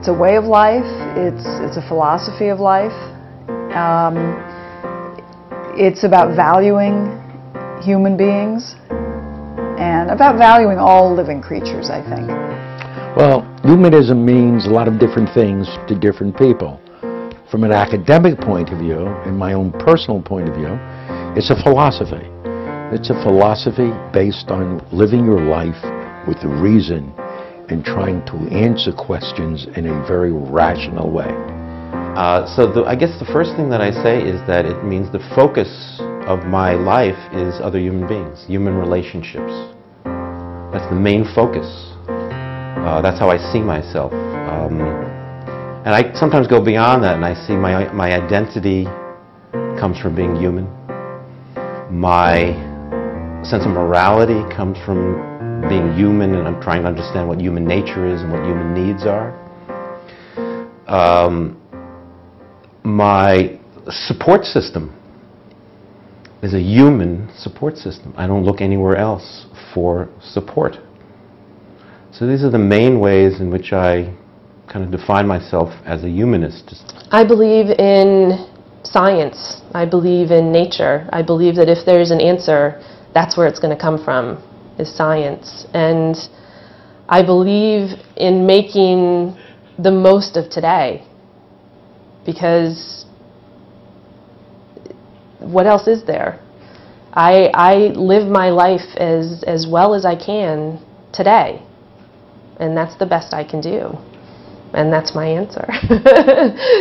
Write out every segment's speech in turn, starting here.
It's a way of life. It's a philosophy of life. It's about valuing human beings and about valuing all living creatures, I think. Well, humanism means a lot of different things to different people. From an academic point of view, and my own personal point of view, it's a philosophy. It's a philosophy based on living your life with reason and trying to answer questions in a very rational way. I guess the first thing that I say is that it means the focus of my life is other human beings, human relationships. That's the main focus. That's how I see myself. And I sometimes go beyond that and I see my identity comes from being human. My sense of morality comes from being human, and I'm trying to understand what human nature is and what human needs are. My support system is a human support system. I don't look anywhere else for support. So these are the main ways in which I kind of define myself as a humanist. I believe in science. I believe in nature. I believe that if there's an answer, that's where it's going to come from, is science. And I believe in making the most of today, because what else is there? I live my life as well as I can today, and that's the best I can do. And that's my answer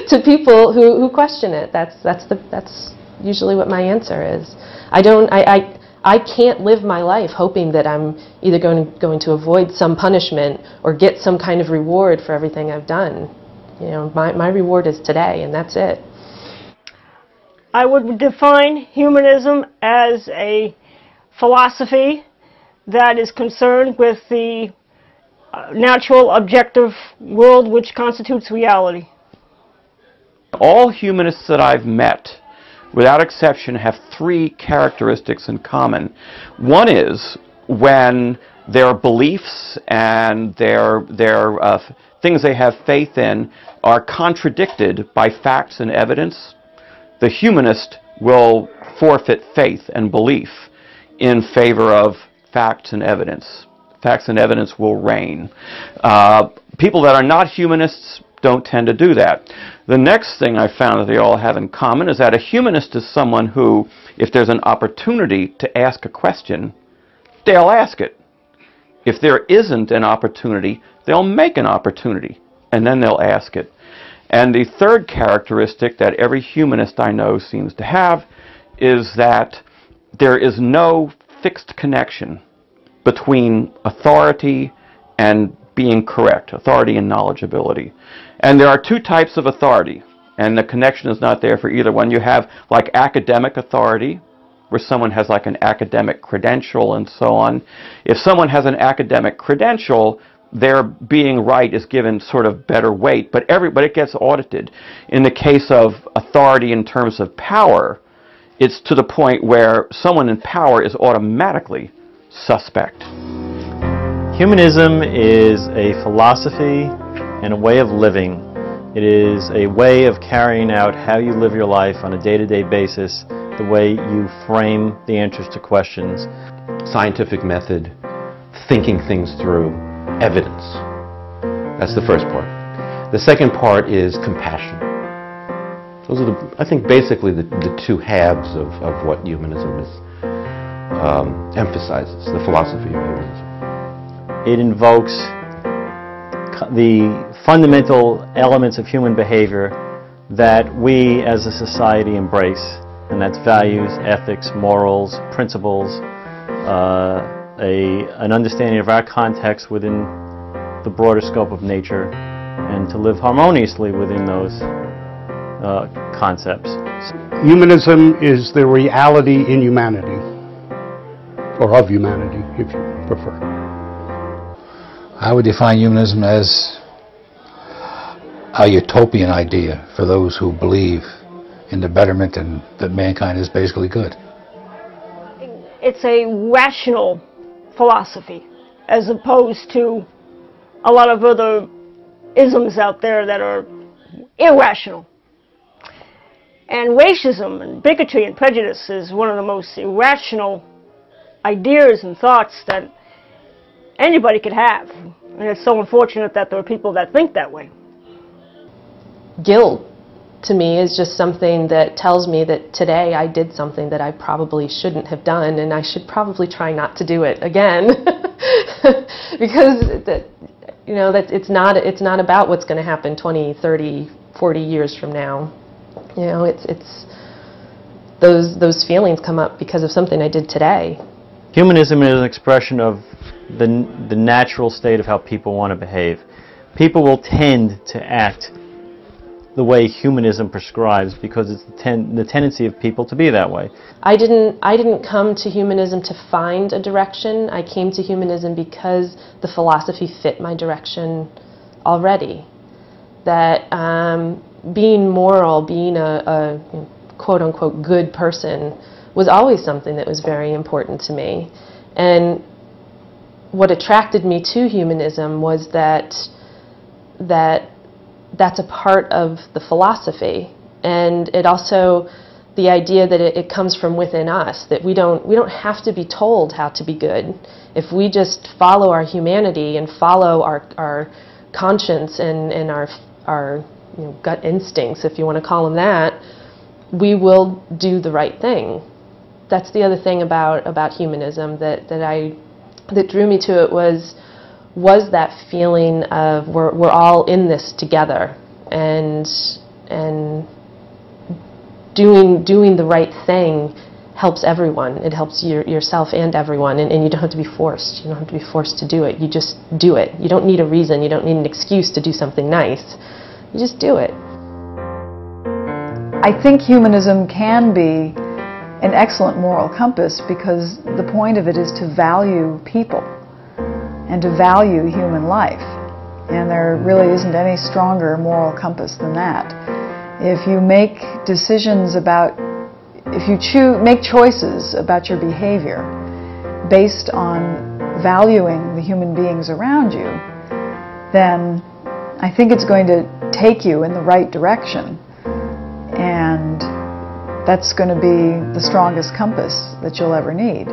to people who question it. That's usually what my answer is. I can't live my life hoping that I'm either going to avoid some punishment or get some kind of reward for everything I've done. You know, my reward is today, and that's it. I would define humanism as a philosophy that is concerned with the natural, objective world which constitutes reality. All humanists that I've met, without exception, have three characteristics in common. One is when their beliefs and their things they have faith in are contradicted by facts and evidence, the humanist will forfeit faith and belief in favor of facts and evidence. Facts and evidence will reign. People that are not humanists don't tend to do that. The next thing I found that they all have in common is that a humanist is someone who, if there's an opportunity to ask a question, they'll ask it. If there isn't an opportunity, they'll make an opportunity, and then they'll ask it. And the third characteristic that every humanist I know seems to have is that there is no fixed connection between authority and being correct, authority and knowledgeability. And there are two types of authority, and the connection is not there for either one. You have like academic authority, where someone has like an academic credential and so on. If someone has an academic credential, their being right is given sort of better weight, but it gets audited. In the case of authority in terms of power, it's to the point where someone in power is automatically suspect. Humanism is a philosophy and a way of living. It is a way of carrying out how you live your life on a day-to-day basis, the way you frame the answers to questions. Scientific method, thinking things through, evidence. That's the first part. The second part is compassion. Those are, I think, basically the two halves of what humanism is. Emphasizes the philosophy of humanism. It invokes the fundamental elements of human behavior that we as a society embrace, and that's values, ethics, morals, principles, an understanding of our context within the broader scope of nature, and to live harmoniously within those concepts. Humanism is the reality in humanity, or of humanity, if you prefer. I would define humanism as a utopian idea for those who believe in the betterment and that mankind is basically good. It's a rational philosophy, as opposed to a lot of other isms out there that are irrational. And racism and bigotry and prejudice is one of the most irrational ideas and thoughts that anybody could have. And it's so unfortunate that there are people that think that way. Guilt, to me, is just something that tells me that today I did something that I probably shouldn't have done, and I should probably try not to do it again. Because that it's not about what's going to happen 20, 30, 40 years from now. It's those feelings come up because of something I did today. Humanism is an expression of the natural state of how people want to behave. People will tend to act the way humanism prescribes because it's the tendency of people to be that way. I didn't come to humanism to find a direction. I came to humanism because the philosophy fit my direction already. That being moral, being a quote-unquote good person was always something that was very important to me. And what attracted me to humanism was that's a part of the philosophy, and it also the idea that it comes from within us, that we don't have to be told how to be good. If we just follow our humanity and follow our conscience and our gut instincts, if you want to call them that, we will do the right thing. That's the other thing about humanism that drew me to it was that feeling of we're all in this together, and doing the right thing helps everyone. It helps yourself and everyone, and you don't have to be forced. You don't have to be forced to do it. You just do it. You don't need a reason. You don't need an excuse to do something nice. You just do it. I think humanism can be an excellent moral compass because the point of it is to value people and to value human life. And there really isn't any stronger moral compass than that. If you make decisions make choices about your behavior based on valuing the human beings around you, then I think it's going to take you in the right direction. And that's going to be the strongest compass that you'll ever need.